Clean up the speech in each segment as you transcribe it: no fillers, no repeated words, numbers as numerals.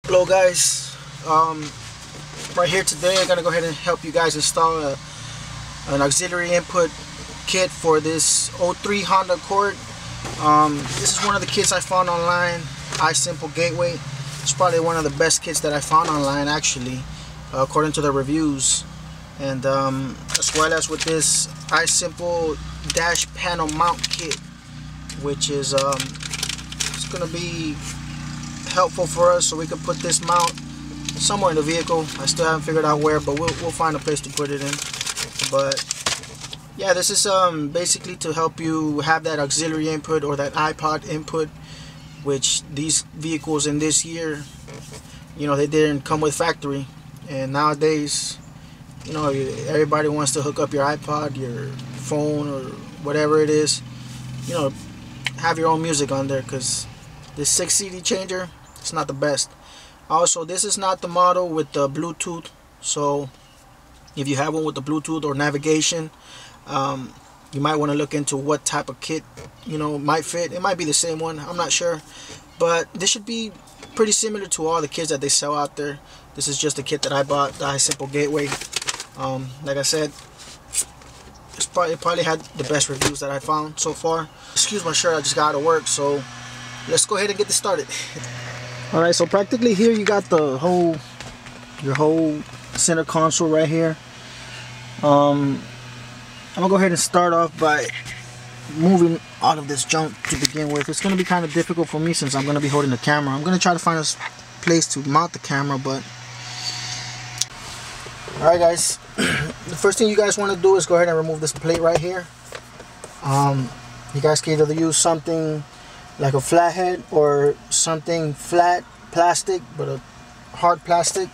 Hello guys, right here today I'm gonna go ahead and help you guys install an auxiliary input kit for this '03 Honda Accord. This is one of the kits I found online, iSimple Gateway. It's probably one of the best kits that I found online actually, according to the reviews. And as well as with this iSimple dash panel mount kit, which is it's gonna be helpful for us so we can put this mount somewhere in the vehicle. I still haven't figured out where, but we'll find a place to put it in. But yeah, this is basically to help you have that auxiliary input or that Ipod input, which these vehicles in this year, you know, they didn't come with factory. And nowadays, you know, everybody wants to hook up your iPod, your phone, or whatever it is, you know, have your own music on there, because this 6 CD changer, it's not the best. Also, this is not the model with the Bluetooth, so if you have one with the Bluetooth or navigation, you might want to look into what type of kit, you know, might fit. It might be the same one, I'm not sure, but this should be pretty similar to all the kits that they sell out there. This is just the kit that I bought, the iSimple Gateway. Like I said, it probably had the best reviews that I found so far. Excuse my shirt, I just got out of work, so let's go ahead and get this started. Alright, so practically here you got your whole center console right here. I'm gonna go ahead and start off by moving out of this junk to begin with. It's gonna be kind of difficult for me since I'm gonna be holding the camera. I'm gonna try to find a place to mount the camera, but alright guys, the first thing you guys want to do is go ahead and remove this plate right here. You guys can either use something like a flathead or something flat plastic, but a hard plastic.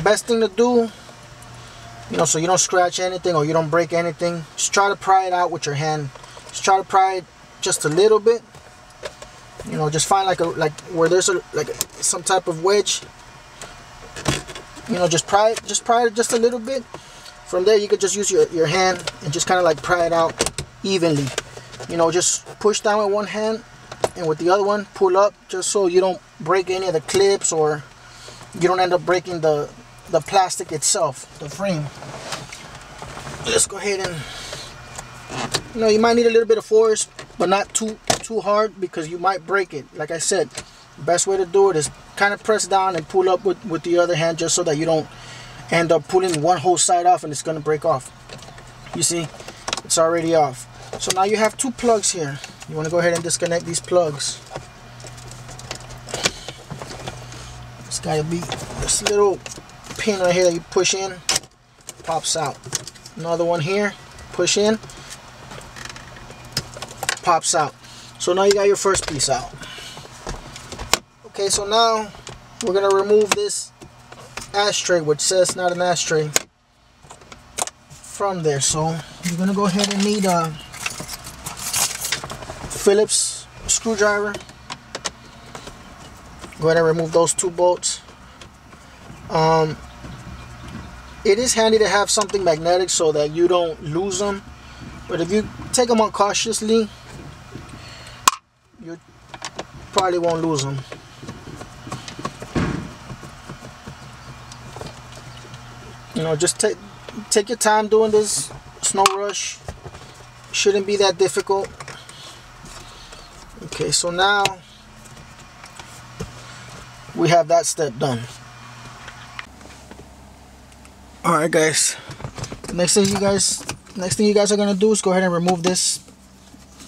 Best thing to do, you know, so you don't scratch anything or you don't break anything, just try to pry it out with your hand. Just try to pry it just a little bit. You know, just find like where there's some type of wedge. You know, just pry it just a little bit. From there you could just use your hand and just kind of like pry it out evenly. You know, just push down with one hand and with the other one pull up, just so you don't break any of the clips or you don't end up breaking the plastic itself, the frame. Let's go ahead and, you know, you might need a little bit of force, but not too hard, because you might break it. Like I said, the best way to do it is kind of press down and pull up with the other hand, just so that you don't end up pulling one whole side off and it's going to break off. You see, it's already off. So now you have two plugs here. You want to go ahead and disconnect these plugs. It's got to be this little pin right here that you push in, pops out. Another one here, push in, pops out. So now you got your first piece out. Okay, so now we're going to remove this ashtray, which says not an ashtray, from there. So you're going to go ahead and need a Phillips screwdriver. Go ahead and remove those two bolts. It is handy to have something magnetic so that you don't lose them, but if you take them out cautiously, you probably won't lose them. You know, just take your time doing this. It's no rush. Shouldn't be that difficult. Okay, so now we have that step done. Alright guys, the next thing you guys are gonna do is go ahead and remove this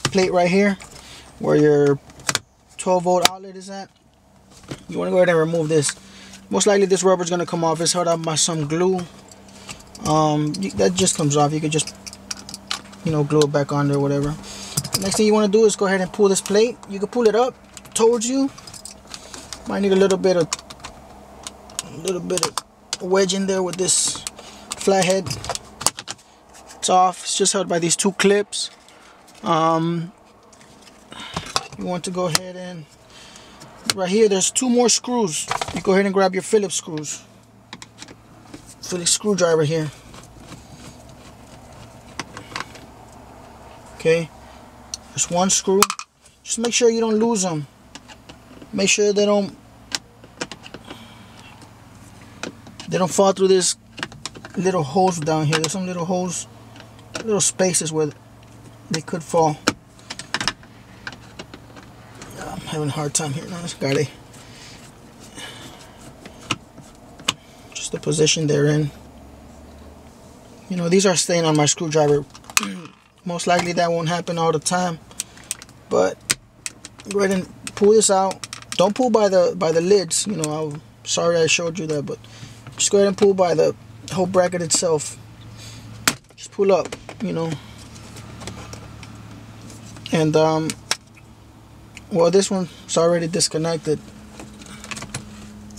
plate right here where your 12-volt outlet is at. You want to go ahead and remove this. Most likely this rubber is gonna come off. It's held up by some glue. That just comes off. You can just, you know, glue it back on there or whatever. The next thing you want to do is go ahead and pull this plate. You can pull it up towards you. Might need a little bit of wedge in there with this flathead. It's off. It's just held by these two clips. You want to go ahead and right here there's two more screws. You go ahead and grab your Phillips screws. Phillips screwdriver here. Okay, just one screw. Just make sure you don't lose them. make sure they don't fall through this little holes down here. There's some little holes, little spaces where they could fall. I'm having a hard time here now. Got it. Just the position they're in. You know, these are staying on my screwdriver. Most likely that won't happen all the time, but go ahead and pull this out. Don't pull by the lids. You know, sorry I showed you that, but just go ahead and pull by the whole bracket itself. Just pull up, you know. And well, this one's already disconnected.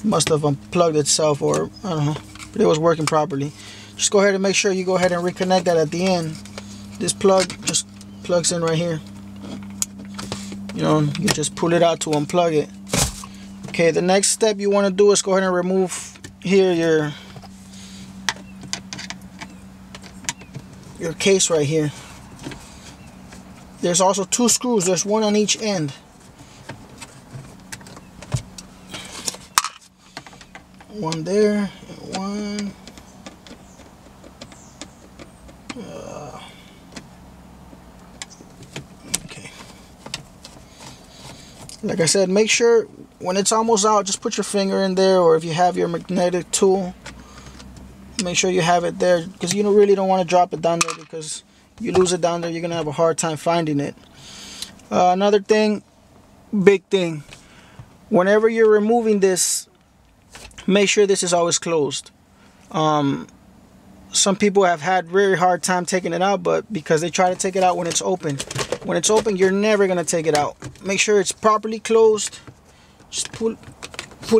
Must have unplugged itself, or I don't know, but it was working properly. Just go ahead and make sure you go ahead and reconnect that at the end. This plug just plugs in right here. You know, you just pull it out to unplug it. Okay, the next step you want to do is go ahead and remove here your case right here. There's also 2 screws. There's one on each end. One there, and one. Okay. Like I said, make sure when it's almost out, just put your finger in there, or if you have your magnetic tool, make sure you have it there, because you really don't want to drop it down there, because you lose it down there, you're gonna have a hard time finding it. Another thing, big thing, whenever you're removing this, make sure this is always closed. Some people have had very hard time taking it out, but because they try to take it out when it's open. When it's open, you're never gonna take it out. Make sure it's properly closed. Just pull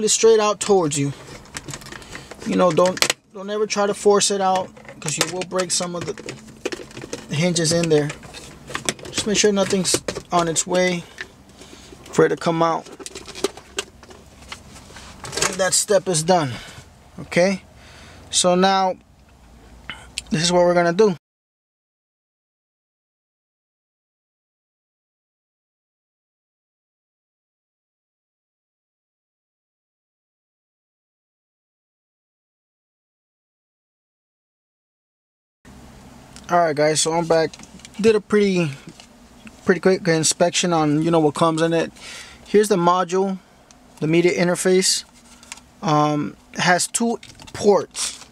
it straight out towards you. You know, don't ever try to force it out, because you will break some of the hinges in there. Just make sure nothing's on its way for it to come out. And that step is done. Okay, so now this is what we're gonna do. Alright guys, so I'm back. Did a pretty quick inspection on, you know, what comes in it. Here's the module, the media interface. It has 2 ports.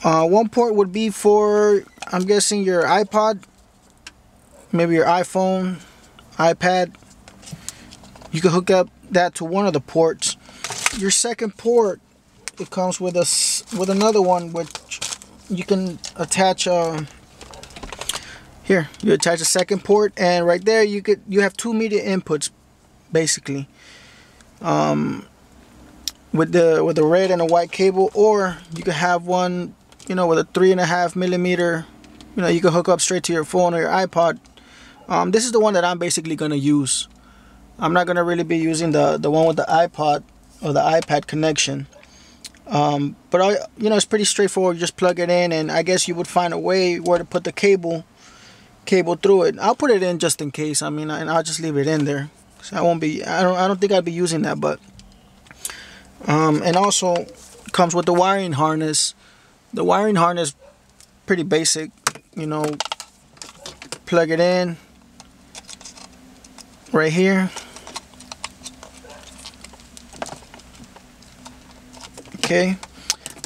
One port would be for, I'm guessing, your iPod, maybe your iPhone, iPad. You can hook up that to one of the ports. Your second port, it comes with another one, which you can attach. Here you attach a second port, and right there you have 2 media inputs basically, with the red and a white cable, or you could have one, you know, with a 3.5 millimeter. You know, you can hook up straight to your phone or your iPod. This is the one that I'm basically gonna use. I'm not gonna really be using the one with the iPod or the iPad connection. But you know, it's pretty straightforward. You just plug it in, and I guess you would find a way where to put the cable through it. I'll put it in just in case. I mean, and I'll just leave it in there. So I don't think I'd be using that, but and also comes with the wiring harness. The wiring harness, pretty basic. You know, plug it in right here. Okay,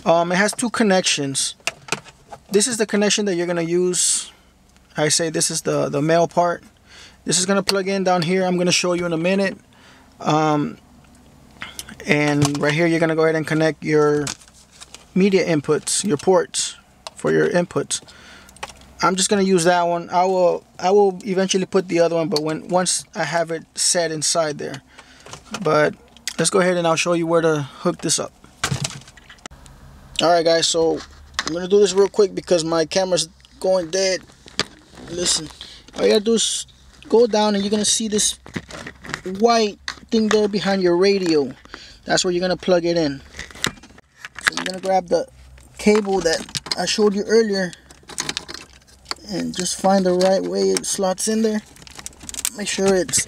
it has 2 connections. This is the connection that you're gonna use. I say this is the male part. This is gonna plug in down here. I'm gonna show you in a minute. And right here, you're gonna go ahead and connect your media inputs, your ports for your inputs. I'm just gonna use that one. I will eventually put the other one, but once I have it set inside there. But let's go ahead and I'll show you where to hook this up. Alright guys, so I'm gonna do this real quick because my camera's going dead. Listen, all you gotta do is go down, and you're gonna see this white thing there behind your radio. That's where you're gonna plug it in. So you're gonna grab the cable that I showed you earlier and just find the right way it slots in there. Make sure it's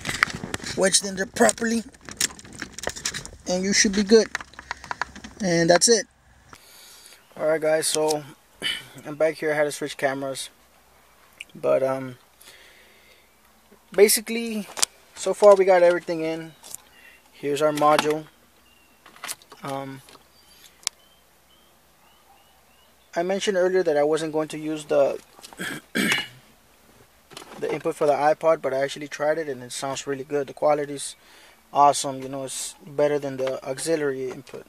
wedged in there properly. and you should be good. And that's it. Alright guys, so I'm back here. I had to switch cameras, but basically so far we got everything in. Here's our module. I mentioned earlier that I wasn't going to use the input for the iPod, but I actually tried it and it sounds really good. The quality's awesome. You know, it's better than the auxiliary input.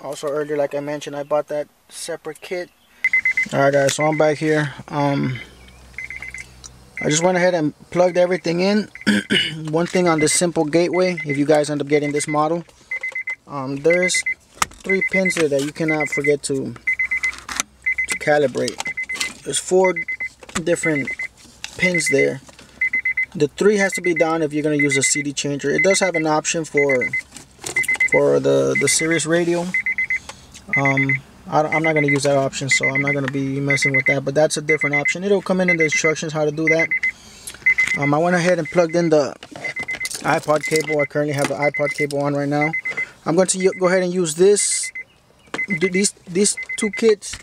Also earlier, like I mentioned, I bought that separate kit. Alright guys, so I'm back here. I just went ahead and plugged everything in. One thing on this simple gateway, if you guys end up getting this model, there's 3 pins there that you cannot forget to calibrate. There's 4 different pins there. The 3 has to be down if you're going to use a CD changer. It does have an option for the Sirius radio. I'm not going to use that option, so I'm not going to be messing with that, but that's a different option. It'll come in the instructions how to do that. I went ahead and plugged in the iPod cable. I currently have the iPod cable on right now. I'm going to go ahead and use these 2 kits.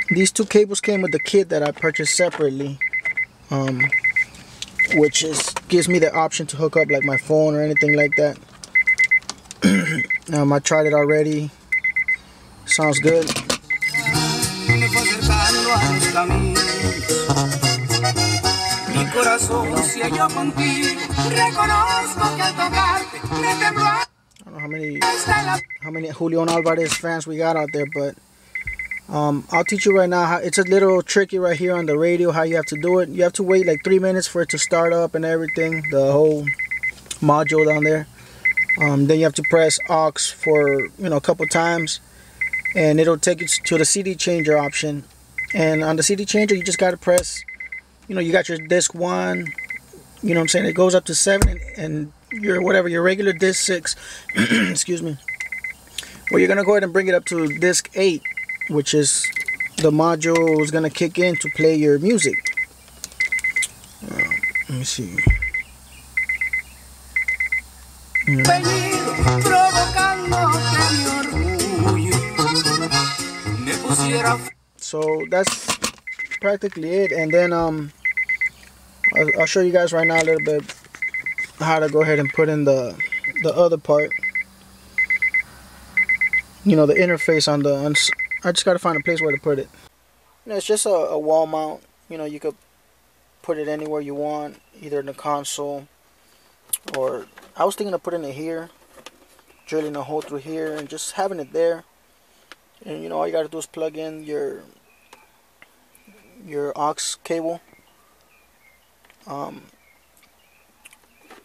These 2 cables came with the kit that I purchased separately, which gives me the option to hook up like my phone or anything like that. I tried it already. Sounds good. I don't know how many Julian Alvarez fans we got out there, but I'll teach you right now how it's a little tricky right here on the radio how you have to do it. You have to wait like 3 minutes for it to start up and everything, the whole module down there. Then you have to press aux for a couple times, and it'll take you to the CD changer option. And on the CD changer, you just got to press, you got your disc 1, you know what I'm saying, it goes up to 7, and your regular disc 6 excuse me, well, you're gonna go ahead and bring it up to disc 8, which is the module is gonna kick in to play your music. Let me see. So that's practically it, and then I'll show you guys right now a little bit how to go ahead and put in the other part. The interface on I just gotta find a place where to put it. It's just a wall mount. You could put it anywhere you want, either in the console, or I was thinking of putting it here, drilling a hole through here and just having it there. And all you gotta do is plug in your aux cable.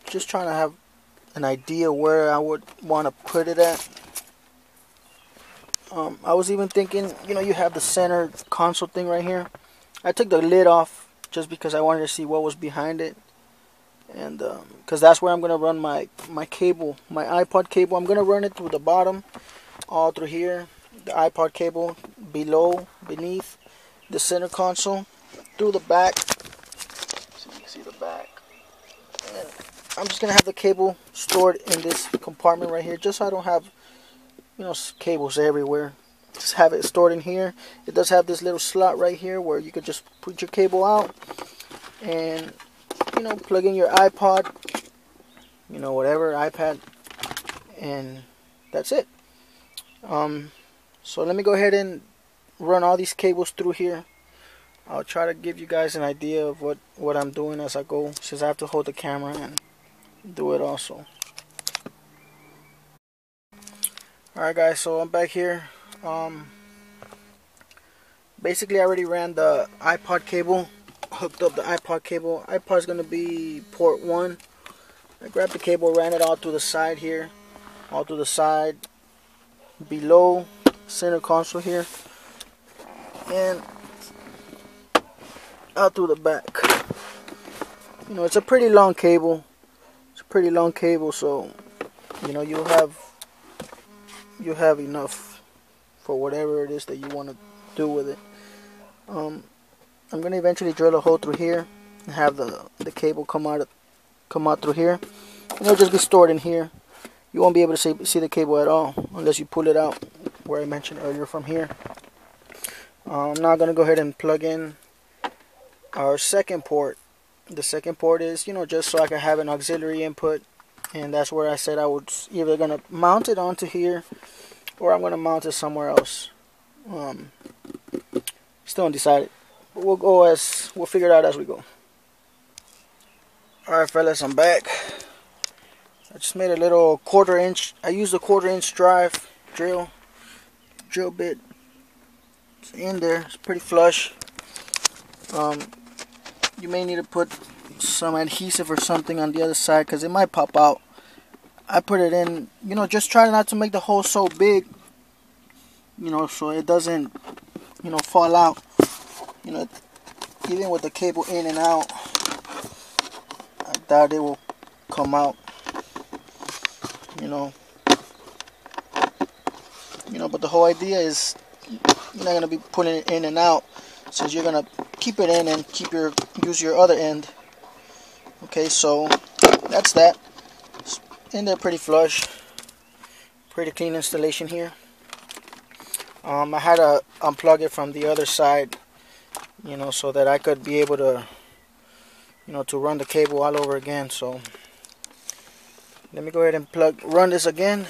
Just trying to have an idea where I would want to put it at. I was even thinking, you have the center console thing right here. I took the lid off just because I wanted to see what was behind it, and because that's where I'm gonna run my cable, my iPod cable. I'm gonna run it through the bottom, all through here, the iPod cable beneath the center console, through the back. So you can see the back, and I'm just gonna have the cable stored in this compartment right here, just so I don't have cables everywhere. Just have it stored in here. It does have this little slot right here where you could just put your cable out and plug in your iPod, whatever, iPad, and that's it. So let me go ahead and run all these cables through here. I'll try to give you guys an idea of what I'm doing as I go, since I have to hold the camera and do it also. Alright guys, so I'm back here. Basically I already ran the iPod cable, hooked up the iPod cable. iPod's gonna be port 1. I grabbed the cable, ran it all through the side here, all through the side, below center console here, and out through the back. It's a pretty long cable. So you have enough for whatever it is that you want to do with it. I'm gonna eventually drill a hole through here and have the cable come out through here, and it'll just be stored in here. you won't be able to see the cable at all unless you pull it out where I mentioned earlier from here. I'm now going to go ahead and plug in our second port. The second port is, you know, just so I can have an auxiliary input, and that's where I said I was either going to mount it onto here or I'm going to mount it somewhere else. Still undecided, but we'll figure it out as we go. Alright fellas, I'm back. I just made a little 1/4 inch. I used a 1/4 inch drive drill bit. It's in there. It's pretty flush. You may need to put some adhesive or something on the other side because it might pop out. I put it in, you know, just try not to make the hole so big, you know, so it doesn't, you know, fall out. You know, even with the cable in and out, I doubt it will come out. You know, but the whole idea is you're not gonna be putting it in and out, since you're gonna keep it in and use your other end. Okay, so that's that. It's in there pretty flush, pretty clean installation here. I had to unplug it from the other side, you know, so that I could be able to, you know, to run the cable all over again. So let me go ahead and run this again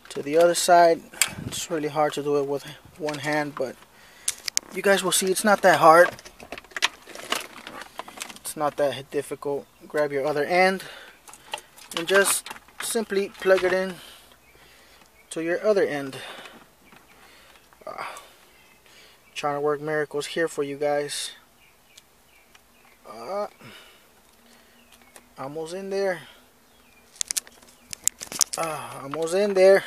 to the other side. It's really hard to do it with one hand, but you guys will see it's not that hard. It's not that difficult. Grab your other end and just simply plug it in to your other end. Trying to work miracles here for you guys. Almost in there. Almost in there.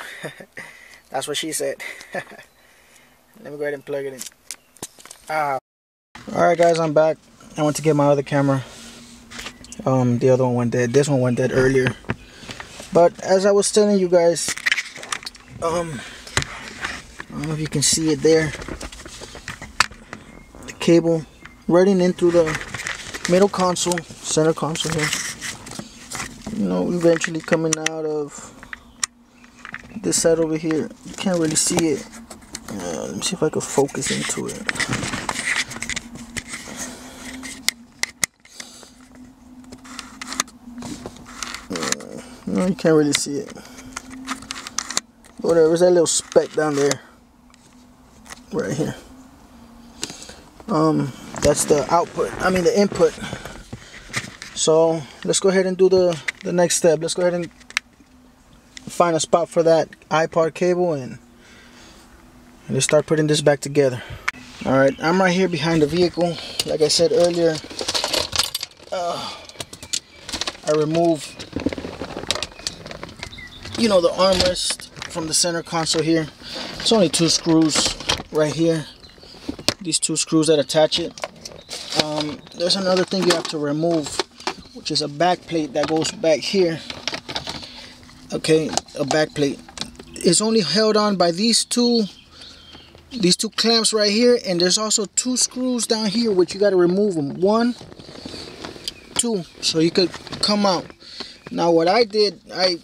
That's what she said. Let me go ahead and plug it in. Alright guys, I'm back. I went to get my other camera. The other one went dead. This one went dead earlier. But as I was telling you guys, I don't know if you can see it there. The cable running in through the middle console, center console here. You know, eventually coming out of this side over here. You can't really see it. Let me see if I can focus into it. No, you can't really see it. Whatever, there's that little speck down there. Right here. That's the output. I mean the input. So let's go ahead and do the next step. Let's go ahead and find a spot for that Ipod cable and let's start putting this back together. Alright, I'm right here behind the vehicle. Like I said earlier, I removed, you know, the armrest from the center console here. It's only 2 screws right here. These 2 screws that attach it. There's another thing you have to remove, which is a back plate that goes back here. Okay, a back plate. It's only held on by these two clamps right here, and there's also 2 screws down here which you got to remove them. 1, 2, so you could come out. Now what I did, I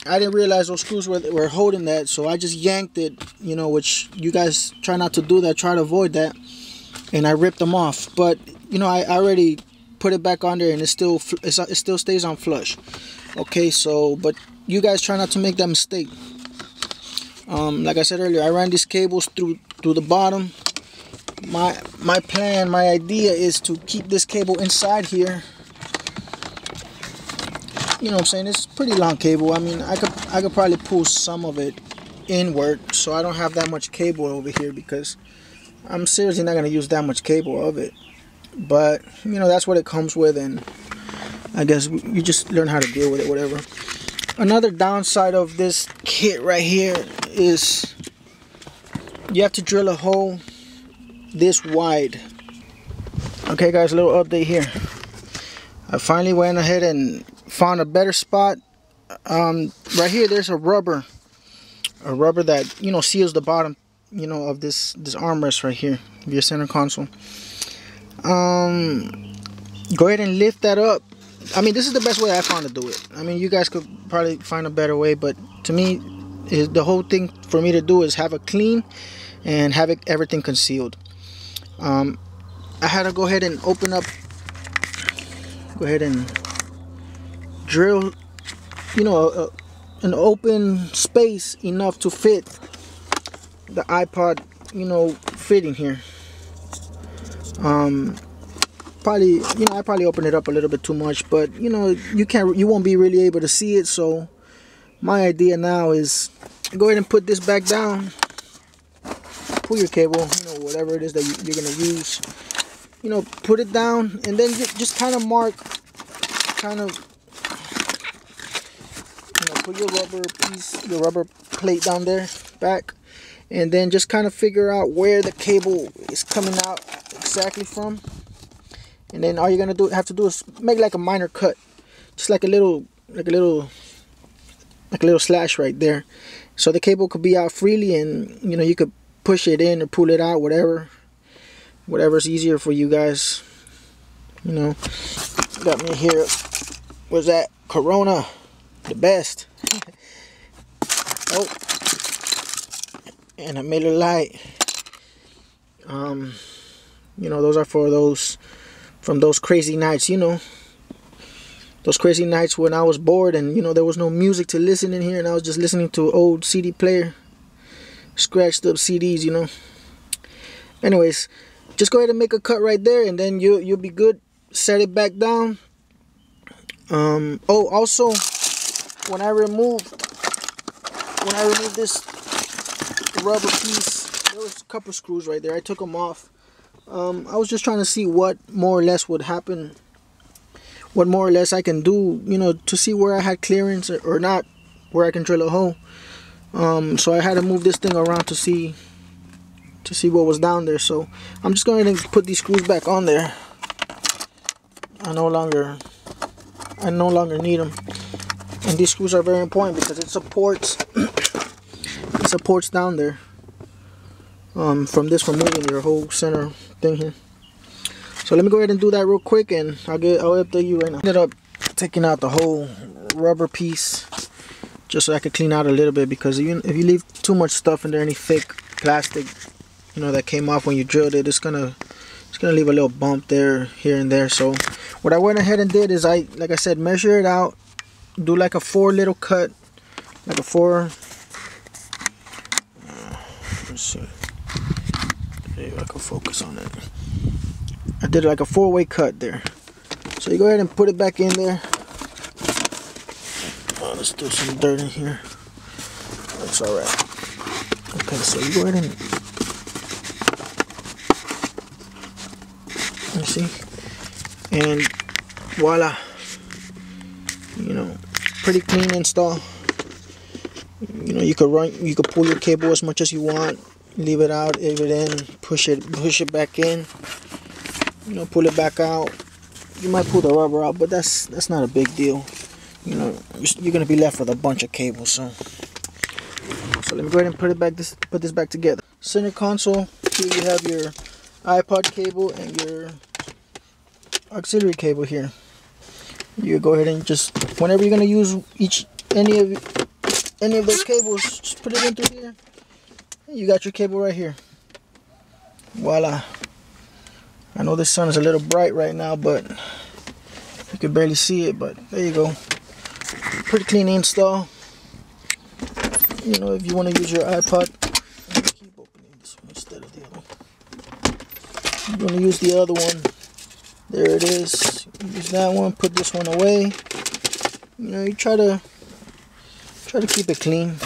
didn't realize those screws were holding that, so I just yanked it, you know, which you guys try not to do that, try to avoid that, and I ripped them off. But you know, I already put it back on there and it still stays on flush. Okay, so but you guys try not to make that mistake. Like I said earlier, I ran these cables through the bottom. My plan, my idea is to keep this cable inside here. You know what I'm saying? It's pretty long cable. I mean, I could probably pull some of it inward, so I don't have that much cable over here, because I'm seriously not going to use that much cable of it. But you know, that's what it comes with, and I guess you just learn how to deal with it, whatever. Another downside of this kit right here is you have to drill a hole this wide. Okay guys, a little update here. I finally went ahead and found a better spot. Right here there's a rubber that, you know, seals the bottom, you know, of this armrest right here of your center console. Go ahead and lift that up I mean, this is the best way I found to do it. I mean, you guys could probably find a better way, but to me, the whole thing for me to do is have it clean and have everything concealed. I had to go ahead and drill, you know, an open space enough to fit the iPod, you know, fitting here. Probably, you know, I probably opened it up a little bit too much, but you know, you won't be really able to see it. So my idea now is go ahead and put this back down, pull your cable, you know, whatever it is that you're gonna use, you know, put it down, and then just kind of mark, you know, put your rubber plate down there back, and then just kind of figure out where the cable is coming out exactly from. And then all you're gonna have to do is make like a minor cut, just like a little slash right there, so the cable could be out freely, and you know, you could push it in or pull it out, whatever's easier for you guys. You know, got me here. What's that? Corona, the best. Oh, and a Miller Lite. You know, those are for from those crazy nights, you know, those crazy nights when I was bored and, you know, there was no music to listen in here, and I was just listening to an old CD player, scratched up CDs, you know. Anyways, just go ahead and make a cut right there, and then you'll be good. Set it back down. Oh, also, when I remove this rubber piece, there was a couple screws right there. I took them off. I was just trying to see what more or less would happen, what more or less I can do, you know, to see where I had clearance or not, where I can drill a hole. So I had to move this thing around to see what was down there. So I'm just going to put these screws back on there. I no longer need them, and these screws are very important because it supports down there. From removing your whole center thing here. So let me go ahead and do that real quick, and I'll update you right now. Ended up taking out the whole rubber piece just so I could clean out a little bit, because if you leave too much stuff in there, any thick plastic, you know, that came off when you drilled it, it's gonna leave a little bump there, here and there. So what I went ahead and did is like I said, measure it out, do like a 4 little cut, like a 4. Let's see. Maybe I can focus on it. I did like a 4-way cut there. So you go ahead and put it back in there. Oh, let's do some dirt in here. That's alright. Okay, so you go ahead and, you see, and voila. You know, pretty clean install. You know, you could pull your cable as much as you want. Leave it out, leave it in, push it back in, you know, pull it back out. You might pull the rubber out, but that's not a big deal. You know, you're gonna be left with a bunch of cables. So let me go ahead and put this back together. Center console, here you have your iPod cable and your auxiliary cable here. You go ahead and just, whenever you're gonna use any of those cables, just put it in through here. You got your cable right here. Voila. I know this sun is a little bright right now, but you can barely see it, but there you go. Pretty clean install. You know, if you want to use your iPod, keep opening this one instead of the other one. You want to use the other one. There it is. Use that one, put this one away. You know, you try to keep it clean.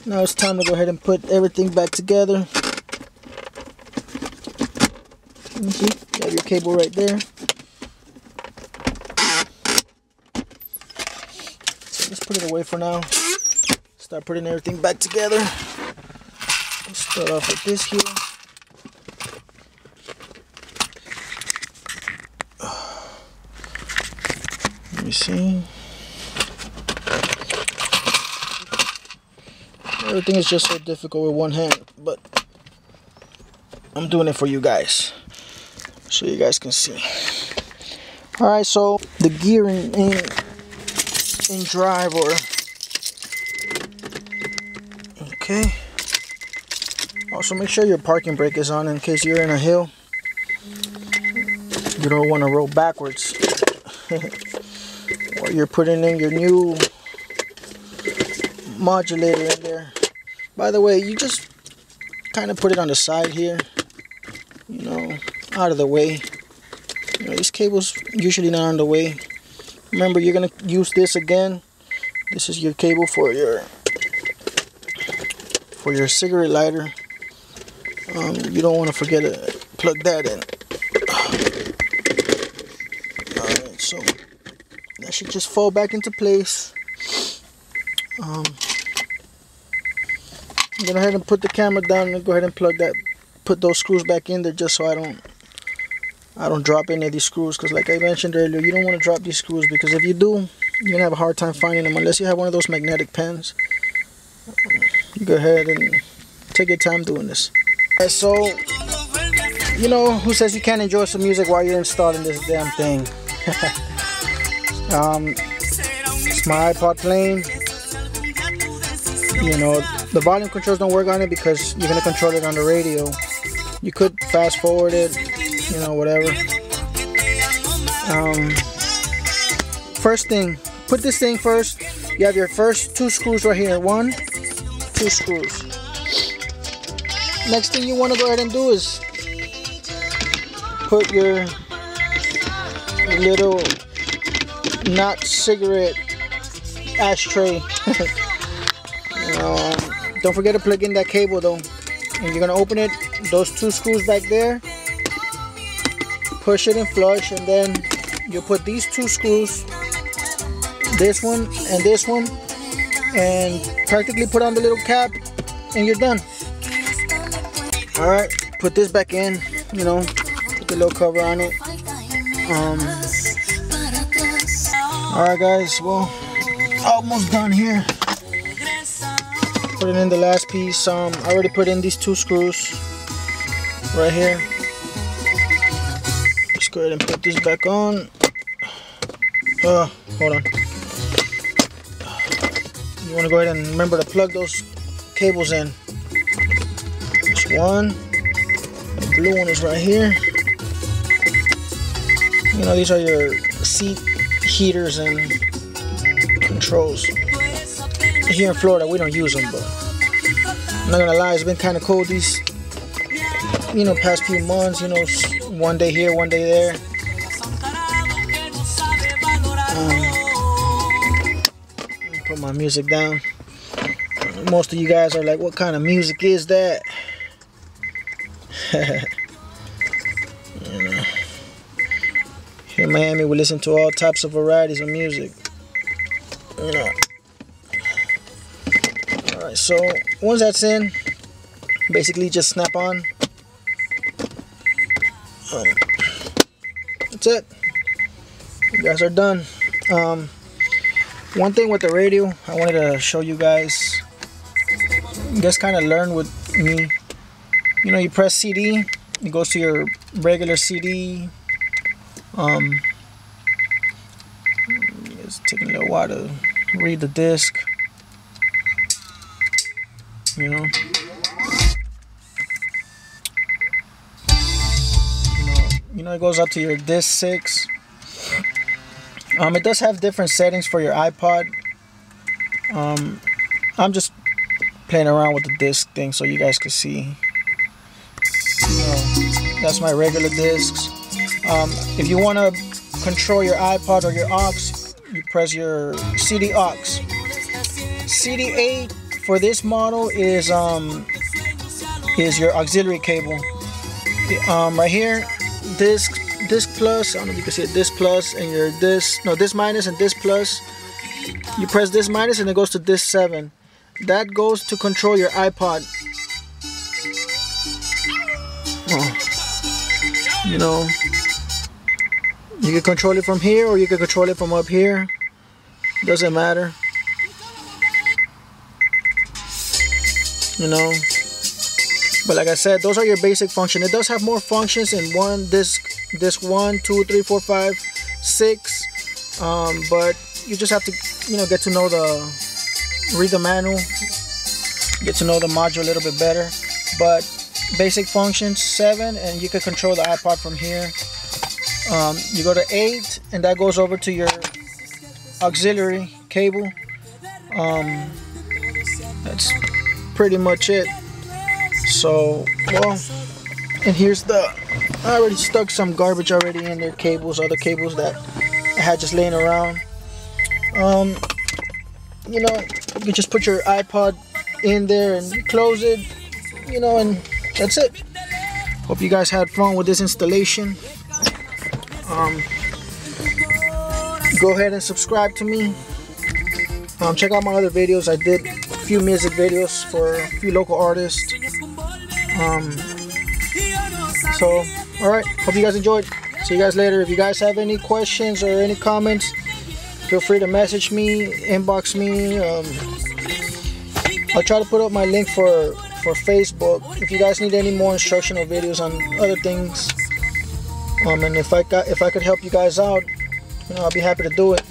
Now it's time to go ahead and put everything back together. You see, you have your cable right there. So let's put it away for now. Start putting everything back together. Let's start off with this here. Let me see. Everything is just so difficult with one hand, but I'm doing it for you guys, so you guys can see. Alright, so the gear in drive, or okay. Also make sure your parking brake is on in case you're in a hill. You don't want to roll backwards. Or you're putting in your new modulator in there. By the way, you just kind of put it on the side here, you know, out of the way. You know, these cables usually not on the way. Remember, you're gonna use this again. This is your cable for your cigarette lighter. You don't want to forget to plug that in. Alright, so that should just fall back into place. I'm gonna go ahead and put the camera down and go ahead and put those screws back in there, just so I don't drop any of these screws, because like I mentioned earlier, you don't want to drop these screws, because if you do, you're gonna have a hard time finding them unless you have one of those magnetic pens. You go ahead and take your time doing this. Alright, so you know who says you can't enjoy some music while you're installing this damn thing? It's my iPod playing. You know, the volume controls don't work on it because you're gonna control it on the radio. You could fast forward it, you know, whatever. First thing, put this thing first. You have your first 2 screws right here. 1, 2 screws. Next thing you want to go ahead and do is put your little not cigarette ashtray. Don't forget to plug in that cable though. And you're gonna open it, those 2 screws back there, push it and flush, and then you put these 2 screws, this one and this one, and practically put on the little cap, and you're done. Alright, put this back in, you know, put the little cover on it. Alright guys, well, almost done here. Put it in the last piece. I already put in these 2 screws right here. Let's go ahead and put this back on. Hold on. You want to go ahead and remember to plug those cables in. This one. The blue one is right here. You know, these are your seat heaters and controls. Here in Florida, we don't use them, but I'm not gonna lie, it's been kind of cold these, you know, past few months. You know, one day here, one day there. Put my music down. Most of you guys are like, what kind of music is that? You know, here in Miami, we listen to all types of varieties of music. You know. Alright, so once that's in, basically just snap on. That's it. You guys are done. One thing with the radio, I wanted to show you guys. You guys kind of learn with me. You know, you press CD, it goes to your regular CD. It's taking a little while to read the disc. You know, it goes up to your disc 6. It does have different settings for your iPod. I'm just playing around with the disc thing so you guys can see. That's my regular discs. If you want to control your iPod or your aux, you press your CD aux. CD8 for this model is your auxiliary cable. Right here, disc plus. I don't know if you can see it. Disc plus and your disc minus and disc plus. You press disc minus and it goes to disc 7. That goes to control your iPod. You know, you can control it from here or you can control it from up here. Doesn't matter. You know, but like I said, those are your basic functions. It does have more functions in one disc 1, 2, 3, 4, 5, 6, but you just have to, you know, get to know read the manual, get to know the module a little bit better. But basic functions 7, and you can control the iPod from here. You go to 8, and that goes over to your auxiliary cable. That's pretty much it. So, well, and here's I already stuck some garbage already in there, cables, other cables that I had just laying around. You know, you just put your iPod in there and close it, you know, and that's it. Hope you guys had fun with this installation. Go ahead and subscribe to me. Check out my other videos. I did a few music videos for a few local artists. So, alright, hope you guys enjoyed. See you guys later. If you guys have any questions or any comments, feel free to message me, inbox me. I'll try to put up my link for Facebook if you guys need any more instructional videos on other things. And if I could help you guys out, you know, I'll be happy to do it.